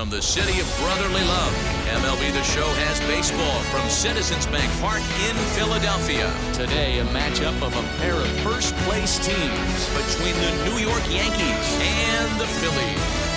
from the city of brotherly love. MLB The Show has baseball from Citizens Bank Park in Philadelphia. Today, a matchup of a pair of first-place teams between the New York Yankees and the Phillies.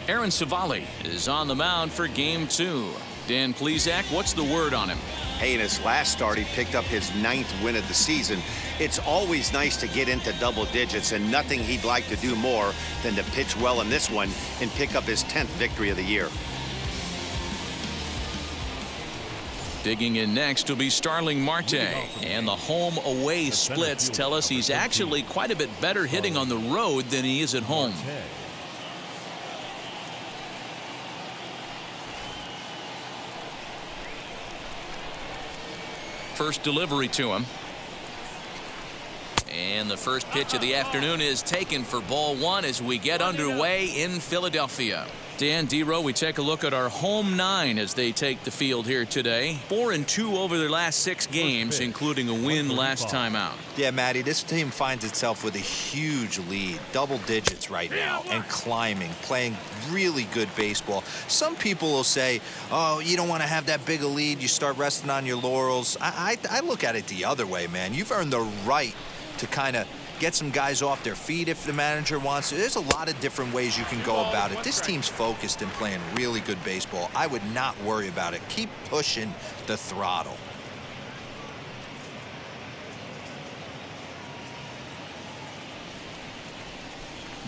Aaron Civale is on the mound for Game 2. Dan Plesac, what's the word on him? Hey, in his last start, he picked up his 9th win of the season. It's always nice to get into double digits, and nothing he'd like to do more than to pitch well in this one and pick up his 10th victory of the year. Digging in next will be Starling Marte, and the home-away splits tell us he's actually quite a bit better hitting on the road than he is at home. First delivery to him. And the first pitch of the afternoon is taken for ball 1 as we get underway in Philadelphia. Dan, D-Row, we take a look at our home 9 as they take the field here today. 4-2 over their last 6 games, including a win last time out. Yeah, Matty, this team finds itself with a huge lead, double digits right now, and climbing, playing really good baseball. Some people will say, oh, you don't want to have that big a lead, you start resting on your laurels. I look at it the other way, man. You've earned the right to kind of get some guys off their feet if the manager wants to. There's a lot of different ways you can go about it. This team's focused and playing really good baseball. I would not worry about it. Keep pushing the throttle.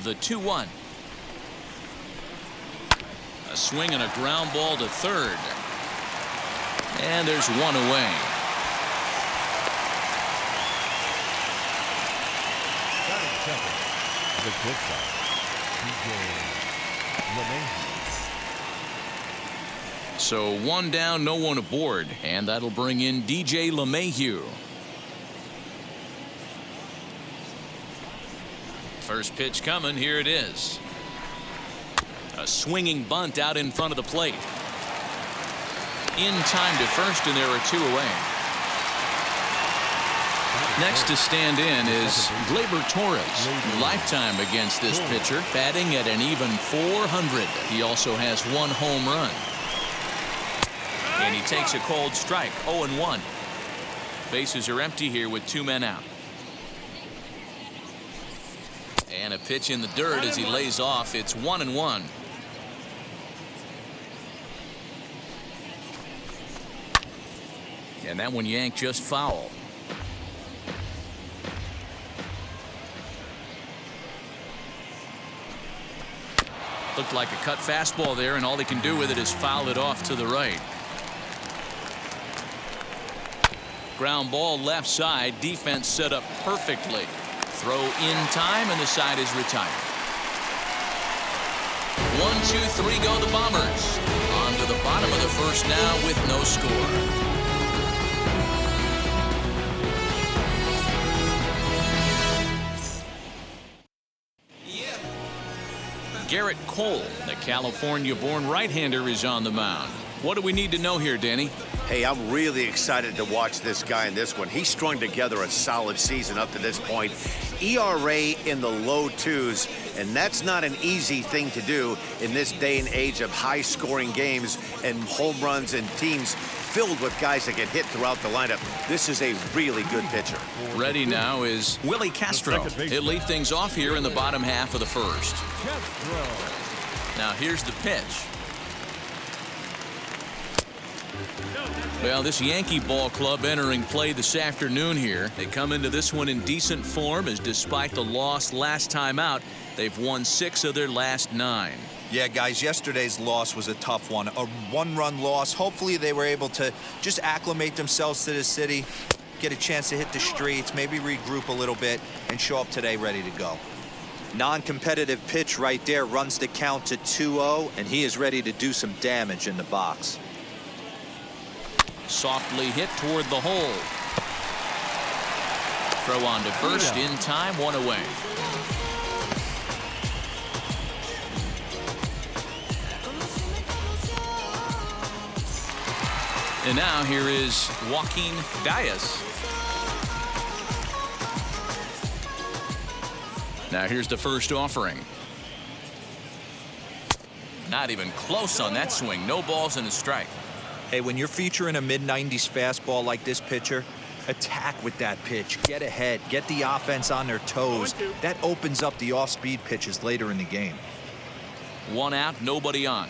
The 2-1. A swing and a ground ball to third. And there's one away. The good shot. So 1 down, no one aboard, and that'll bring in DJ LeMahieu. First pitch coming, here it is. A swinging bunt out in front of the plate. In time to first, and there are 2 away. Next to stand in is Gleyber Torres. Lifetime against this pitcher, batting at an even .400. He also has 1 home run. And he takes a cold strike, 0-1. Bases are empty here with 2 men out. And a pitch in the dirt as he lays off. It's 1-1. And that one yanked just foul. Looked like a cut fastball there, and all they can do with it is foul it off to the right. Ground ball left side. Defense set up perfectly. Throw in time, and the side is retired. 1-2-3 go the Bombers. On to the bottom of the first now with no score. Gerrit Cole, the California-born right-hander, is on the mound. What do we need to know here, Danny? Hey, I'm really excited to watch this guy in this one. He strung together a solid season up to this point. ERA in the low 2s, and that's not an easy thing to do in this day and age of high-scoring games and home runs and teams filled with guys that get hit throughout the lineup. This is a really good pitcher. Ready now is Willie Castro. He'll lead things off here in the bottom half of the first. Now here's the pitch. Well, this Yankee ball club entering play this afternoon here. They come into this one in decent form, as despite the loss last time out, they've won 6 of their last 9. Yeah, guys, yesterday's loss was a tough one. A one-run loss. Hopefully they were able to just acclimate themselves to the city, get a chance to hit the streets, maybe regroup a little bit, and show up today ready to go. Non-competitive pitch right there runs the count to 2-0, and he is ready to do some damage in the box. Softly hit toward the hole. Throw on to first in time, 1 away. And now here is Joaquin Diaz. Now here's the first offering. Not even close on that swing. No balls and a strike. Hey, when you're featuring a mid-90s fastball like this pitcher, attack with that pitch. Get ahead. Get the offense on their toes. That opens up the off-speed pitches later in the game. 1 out, nobody on.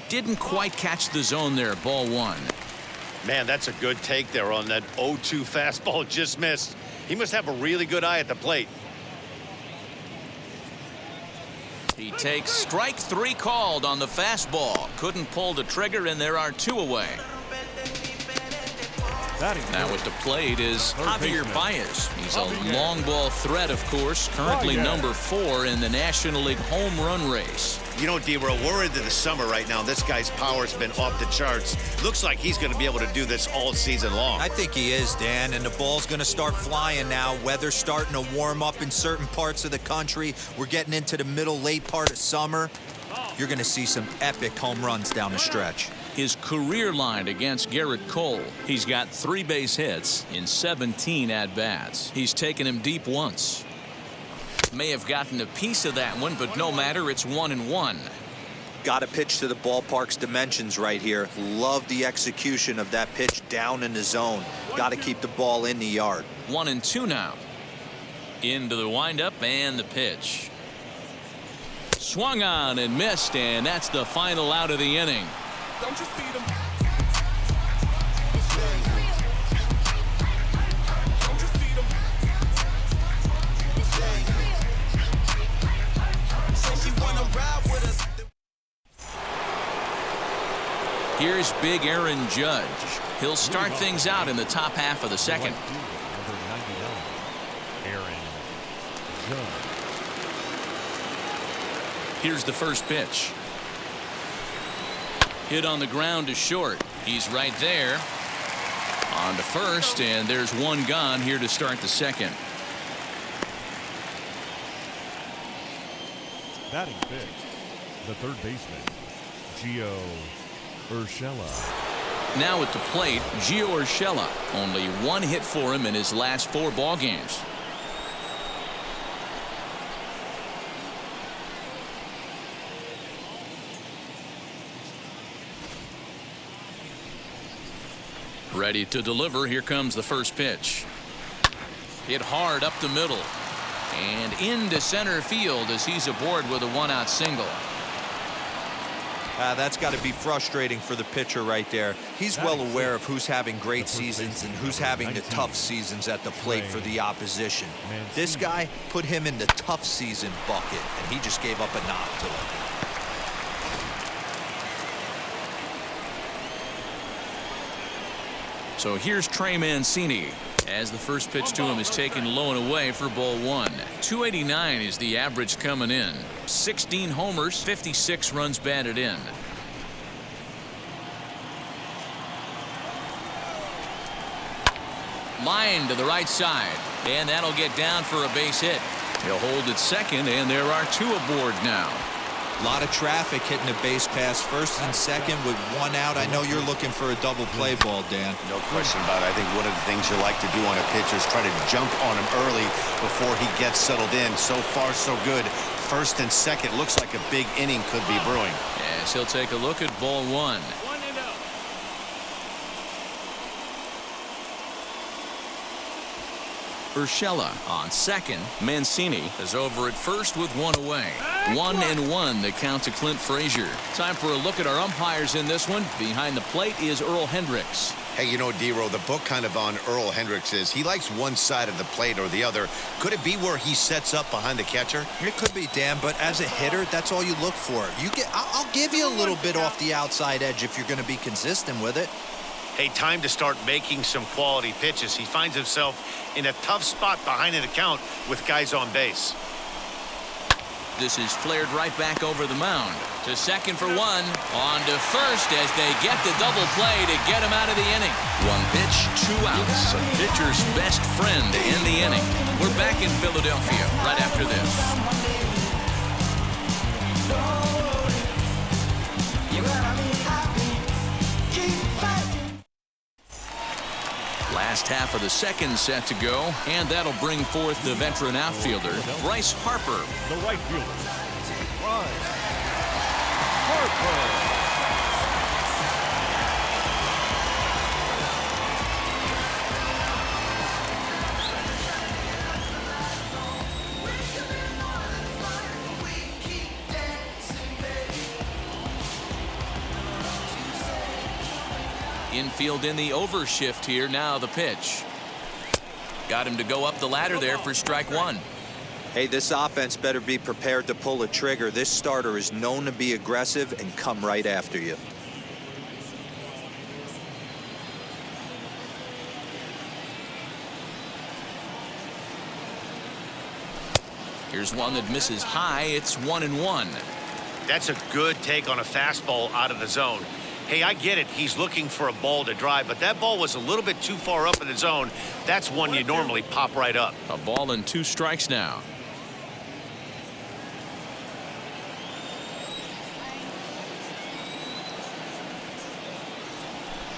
Didn't quite catch the zone there. Ball 1. Man, that's a good take there on that 0-2 fastball. Just missed. He must have a really good eye at the plate. He takes strike 3 called on the fastball. Couldn't pull the trigger, and there are 2 away. Now at the plate is Javier Baez. He's a long ball threat, of course, currently number 4 in the National League home run race. You know, D-Row, we're into the summer right now. This guy's power's been off the charts. Looks like he's going to be able to do this all season long. I think he is, Dan, and the ball's going to start flying now. Weather's starting to warm up in certain parts of the country. We're getting into the middle, late part of summer. You're going to see some epic home runs down the stretch. His career line against Gerrit Cole. He's got 3 base hits in 17 at-bats. He's taken him deep once. May have gotten a piece of that one, but no matter, it's 1-1. Got to pitch to the ballpark's dimensions right here. Love the execution of that pitch down in the zone. Got to keep the ball in the yard. 1-2 now. Into the windup and the pitch. Swung on and missed, and that's the final out of the inning. Don't you see them? Don't you see them? Say she wanna ride with us. Here's big Aaron Judge. He'll start things out in the top half of the second. Here's the first pitch. Hit on the ground to short. He's right there. On to first, and there's 1 gone here to start the second. Batting fifth, the third baseman, Gio Urshela. Now at the plate, Gio Urshela. Only 1 hit for him in his last 4 ball games. Ready to deliver. Here comes the first pitch. Hit hard up the middle and into center field as he's aboard with a 1-out single. That's got to be frustrating for the pitcher right there. He's well aware of who's having great seasons and who's having the tough seasons at the plate for the opposition. This guy put him in the tough season bucket, and he just gave up a knock to him. So here's Trey Mancini as the first pitch to him is taken low and away for ball 1. 289 is the average coming in. 16 homers, 56 runs batted in. Line to the right side, and that'll get down for a base hit. He'll hold at second, and there are 2 aboard now. A lot of traffic hitting the base pass first and second with 1 out. I know you're looking for a double play ball, Dan. No question about it. I think one of the things you like to do on a pitcher is try to jump on him early before he gets settled in. So far, so good. First and second, looks like a big inning could be brewing. Yes, he'll take a look at ball 1. Urshela on second. Mancini is over at first with one away. 1-1 the count to Clint Frazier. Time for a look at our umpires in this one. Behind the plate is Earl Hendricks. Hey, you know, D-Row, the book kind of on Earl Hendricks is he likes one side of the plate or the other. Could it be where he sets up behind the catcher? It could be, Dan, but as a hitter, that's all you look for. I'll give you a little bit off the outside edge if you're going to be consistent with it. Hey, time to start making some quality pitches. He finds himself in a tough spot behind an account with guys on base. This is flared right back over the mound. To second for one. On to first as they get the double play to get him out of the inning. One pitch, 2 outs. A pitcher's best friend in the inning. We're back in Philadelphia right after this. Last half of the second set to go, and that'll bring forth the veteran outfielder, Bryce Harper. The right fielder, Bryce Harper. Infield in the overshift here. Now the pitch. Got him to go up the ladder there for strike one. Hey, this offense better be prepared to pull a trigger. This starter is known to be aggressive and come right after you. Here's one that misses high. It's 1-1. That's a good take on a fastball out of the zone. Hey, I get it. He's looking for a ball to drive, but that ball was a little bit too far up in the zone. That's one you normally pop right up. A ball and 2 strikes now.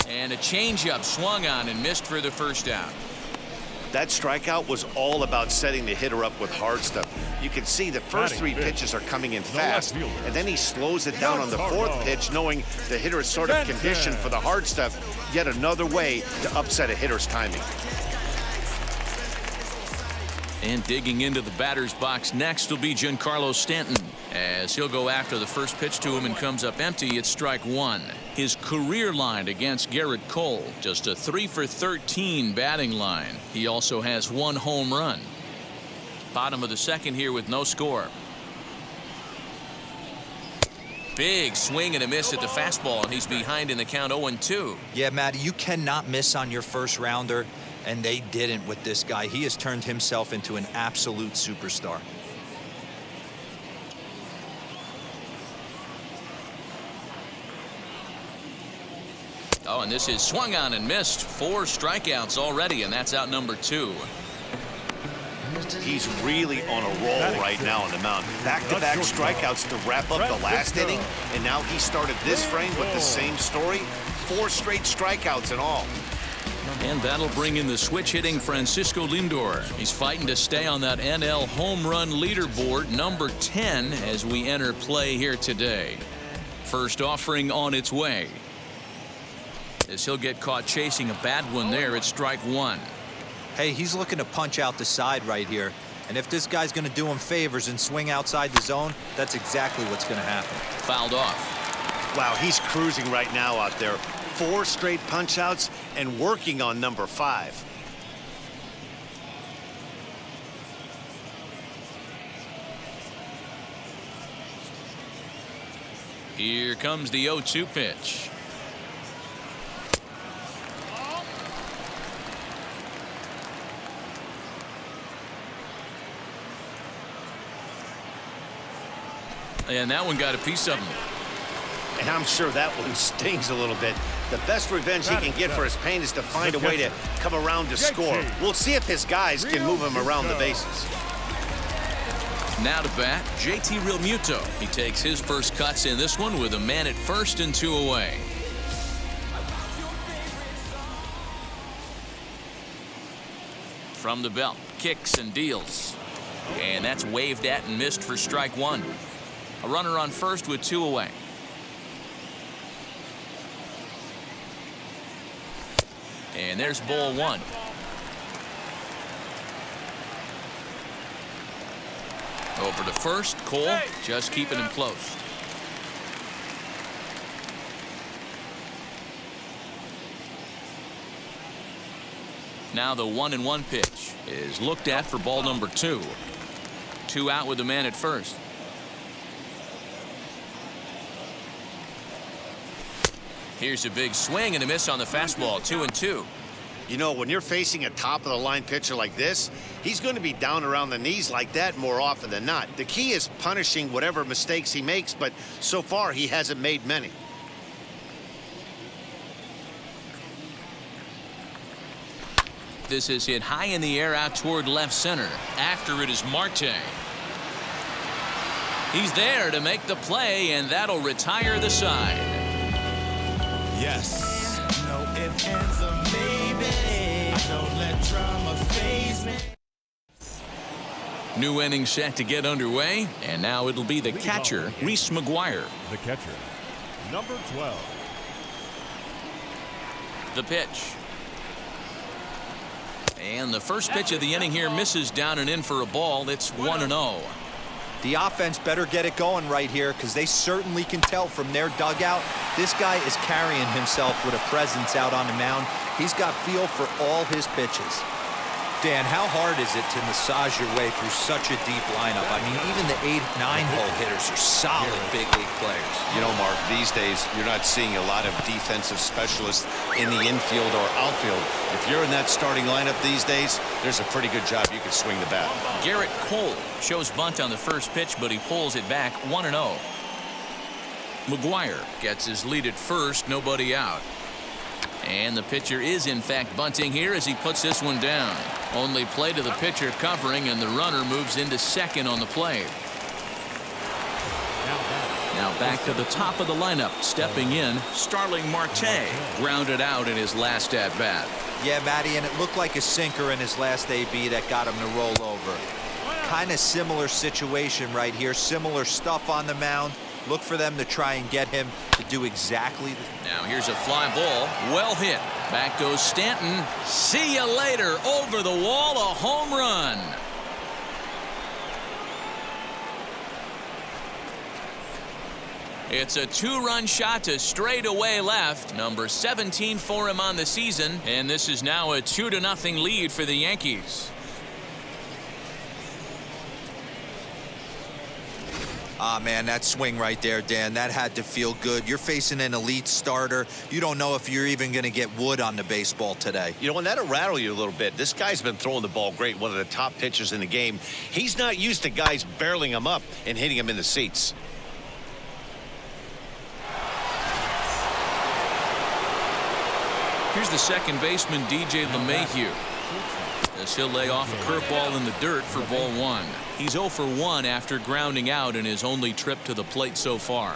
And a changeup swung on and missed for the first out. That strikeout was all about setting the hitter up with hard stuff. You can see the first 3 pitches are coming in fast, and then he slows it down on the 4th pitch, knowing the hitter is sort of conditioned for the hard stuff. Yet another way to upset a hitter's timing. And digging into the batter's box next will be Giancarlo Stanton, as he'll go after the first pitch to him and comes up empty. It's strike one. His career line against Gerrit Cole, just a 3 for 13 batting line. He also has 1 home run. Bottom of the second here with no score. Big swing and a miss at the fastball, and he's behind in the count 0-2. Yeah, Matty, you cannot miss on your first rounder, and they didn't with this guy. He has turned himself into an absolute superstar. Oh, and this is swung on and missed. 4 strikeouts already, and that's out number 2. He's really on a roll right now on the mound. Back-to-back strikeouts to wrap up the last inning, and now he started this frame with the same story. 4 straight strikeouts in all. And that'll bring in the switch-hitting Francisco Lindor. He's fighting to stay on that NL home run leaderboard, number 10, as we enter play here today. First offering on its way, as he'll get caught chasing a bad one there at strike one. Hey, he's looking to punch out the side right here. And if this guy's going to do him favors and swing outside the zone, that's exactly what's going to happen. Fouled off. Wow, he's cruising right now out there. 4 straight punch-outs and working on number 5. Here comes the 0-2 pitch. And that one got a piece of him. And I'm sure that one stings a little bit. The best revenge he can get for his pain is to find a way to come around to score. We'll see if his guys can move him around the bases. Now to bat, JT Realmuto. He takes his first cuts in this one with a man at first and 2 away. From the belt, kicks and deals. And that's waved at and missed for strike one. A runner on first with 2 away. And there's ball 1. Over to first. Cole just keeping him close. Now the 1-1 pitch is looked at for ball number 2. 2 out with the man at first. Here's a big swing and a miss on the fastball. 2-2. You know, when you're facing a top-of-the-line pitcher like this, he's going to be down around the knees like that more often than not. The key is punishing whatever mistakes he makes, but so far he hasn't made many. This is hit high in the air out toward left center. After it is Marte. He's there to make the play, and that'll retire the side. Yes. No ifs, ands, or maybe. I don't let drama faze me. New inning set to get underway, and now it'll be the catcher, Reese McGuire. The catcher, number 12. The pitch. And the first pitch of the inning here misses down and in for a ball. It's 1-0. The offense better get it going right here, because they certainly can tell from their dugout this guy is carrying himself with a presence out on the mound. He's got feel for all his pitches. Dan, how hard is it to massage your way through such a deep lineup? I mean, even the 8-9 hole hitters are solid big league players. You know, Mark, these days you're not seeing a lot of defensive specialists in the infield or outfield. If you're in that starting lineup these days, there's a pretty good job you can swing the bat. Gerrit Cole shows bunt on the first pitch, but he pulls it back. 1-0. McGuire gets his lead at first, nobody out. And the pitcher is in fact bunting here as he puts this one down. Only play to the pitcher covering, and the runner moves into second on the play. Now back to the top of the lineup. Stepping in, Starling Marte grounded out in his last at bat. Yeah, Matty, and it looked like a sinker in his last AB that got him to roll over. Kind of similar situation right here. Similar stuff on the mound. Look for them to try and get him to do exactly the... Now here's a fly ball. Well hit. Back goes Stanton. See you later. Over the wall. A home run. It's a 2-run shot to straightaway left. Number 17 for him on the season. And this is now a 2-0 lead for the Yankees. Ah, man, that swing right there, Dan, that had to feel good. You're facing an elite starter. You don't know if you're even going to get wood on the baseball today. You know, and that'll rattle you a little bit. This guy's been throwing the ball great, one of the top pitchers in the game. He's not used to guys barreling him up and hitting him in the seats. Here's the second baseman, DJ LeMahieu. As he'll lay off a curveball in the dirt for ball 1. He's 0 for 1 after grounding out in his only trip to the plate so far.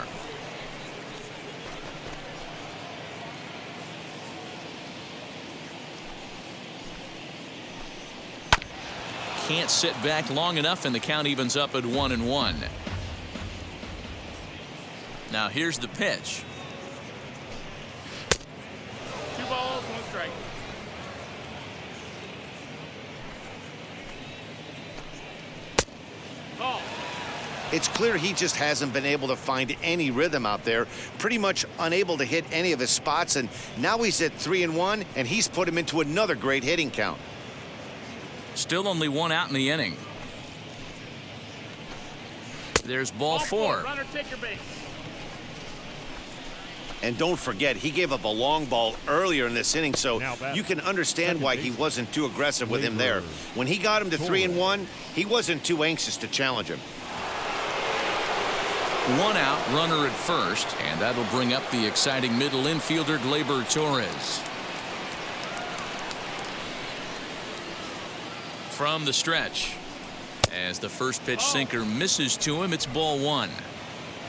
Can't sit back long enough, and the count evens up at 1-1. Now here's the pitch. 2 balls, 1 strike. It's clear he just hasn't been able to find any rhythm out there. Pretty much unable to hit any of his spots, and now he's at 3-1, and he's put him into another great hitting count. Still only 1 out in the inning. There's ball 4. Runner, take your base. And don't forget, he gave up a long ball earlier in this inning, so you can understand why he wasn't too aggressive with him there. When he got him to 3-1, he wasn't too anxious to challenge him. 1 out, runner at first, and that'll bring up the exciting middle infielder Gleyber Torres. From the stretch, as the first pitch sinker misses to him, it's ball 1.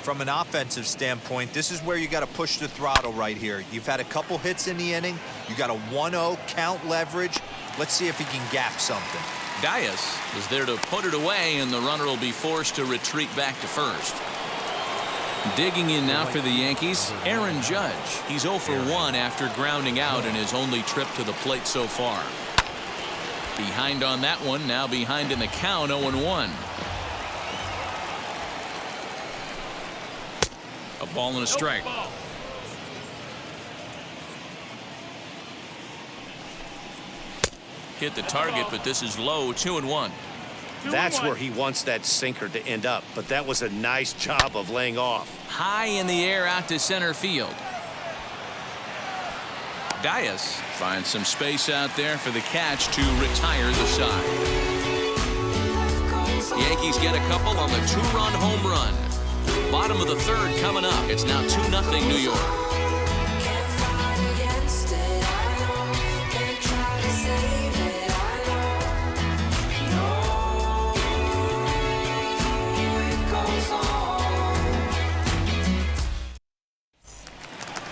From an offensive standpoint, this is where you got to push the throttle right here. You've had a couple hits in the inning. You got a 1-0 count leverage. Let's see if he can gap something. Dias is there to put it away, and the runner will be forced to retreat back to first. Digging in now for the Yankees, Aaron Judge. He's 0 for 1 after grounding out in his only trip to the plate so far. Behind on that one, now behind in the count, 0-1. A ball and a strike. Hit the target, but this is low. 2-1. That's where he wants that sinker to end up, but that was a nice job of laying off. High in the air out to center field. Dias finds some space out there for the catch to retire the side. Yankees get a couple on the 2-run home run. Bottom of the third coming up. It's now 2-0 New York.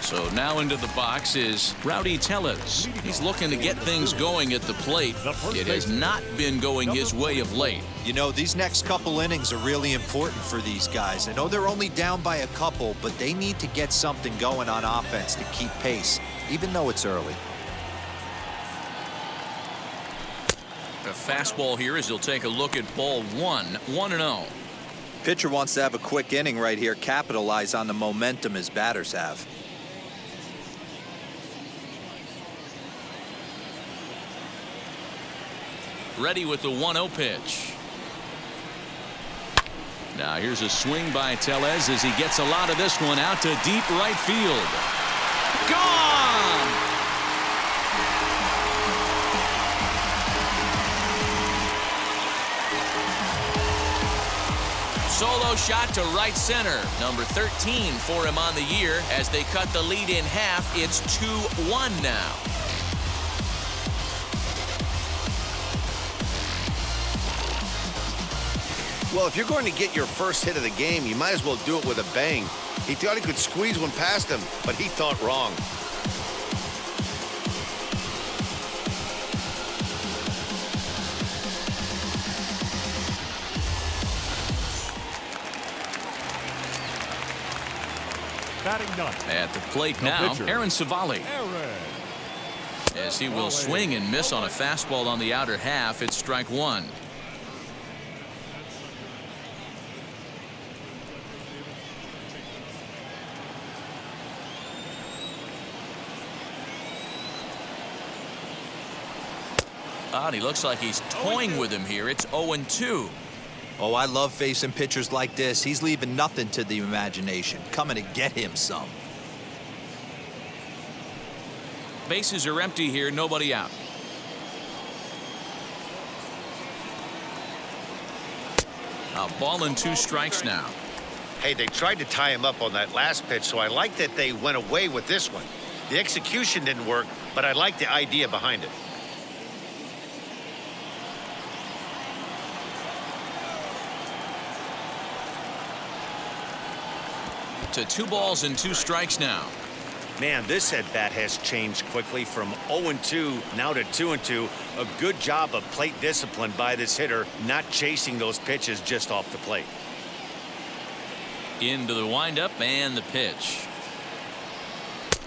So now into the box is Rowdy Tellez. He's looking to get things going at the plate. It has not been going his way of late. You know, these next couple innings are really important for these guys. I know they're only down by a couple, but they need to get something going on offense to keep pace, even though it's early. A fastball here as he'll take a look at ball one. 1-0. Pitcher wants to have a quick inning right here, capitalize on the momentum his batters have. Ready with the 1-0 pitch. Now here's a swing by Tellez as he gets a lot of this one out to deep right field. Gone! Solo shot to right center. Number 13 for him on the year. As they cut the lead in half, it's 2-1 now. Well, if you're going to get your first hit of the game, you might as well do it with a bang. He thought he could squeeze one past him, but he thought wrong. Batting none. At the plate now, pitcher, Aaron Savali. Aaron. As he will swing and miss on a fastball on the outer half, it's strike one. And he looks like he's toying with him here. It's 0-2. Oh, I love facing pitchers like this. He's leaving nothing to the imagination. Coming to get him some. Bases are empty here. Nobody out. A ball and 2 strikes now. Hey, they tried to tie him up on that last pitch, so I like that they went away with this one. The execution didn't work, but I like the idea behind it. To 2 balls and 2 strikes now. Man, this at-bat has changed quickly from 0-2 now to 2-2. A good job of plate discipline by this hitter, not chasing those pitches just off the plate. Into the windup and the pitch.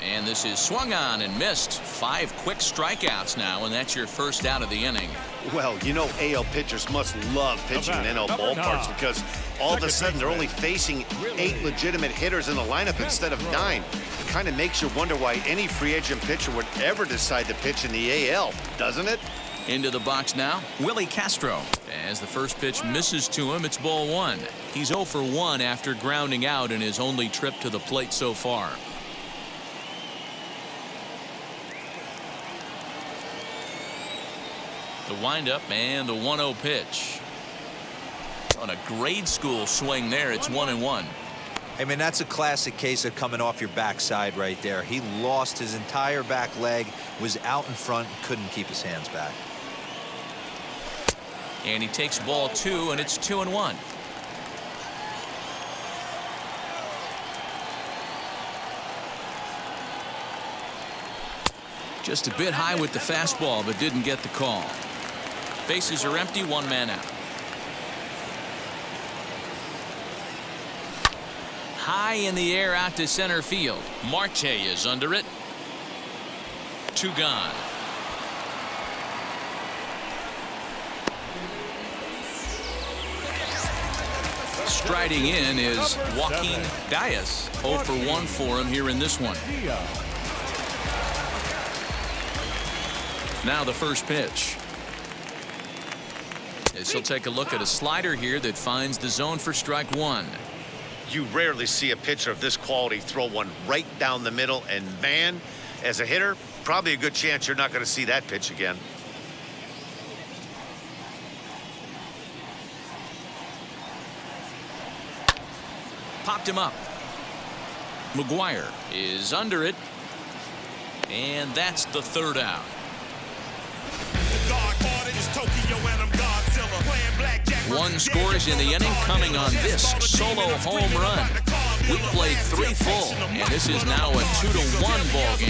And this is swung on and missed. 5 quick strikeouts now, and that's your first out of the inning. Well, you know AL pitchers must love pitching in NL ballparks because all of a sudden they're only facing 8 legitimate hitters in the lineup instead of 9. It kind of makes you wonder why any free agent pitcher would ever decide to pitch in the AL, doesn't it? Into the box now, Willie Castro. As the first pitch misses to him, it's ball 1. He's 0 for 1 after grounding out in his only trip to the plate so far. The windup and the 1-0 pitch. On a grade school swing there, it's 1-1. I mean, that's a classic case of coming off your backside right there. He lost his entire back leg, was out in front, couldn't keep his hands back. And he takes ball 2, and it's 2-1. Just a bit high with the fastball, but didn't get the call. Bases are empty, 1 man out. High in the air out to center field. Marte is under it. 2 gone. Striding in is Joaquin Diaz. 0 for 1 for him here in this one. Now the first pitch. As he'll take a look at a slider here that finds the zone for strike one. You rarely see a pitcher of this quality throw one right down the middle, and man, as a hitter, probably a good chance you're not going to see that pitch again. Popped him up. McGuire is under it, and that's the third out. One scores in the inning, coming on this solo home run. We played 3 full, and this is now a 2-1 ball game.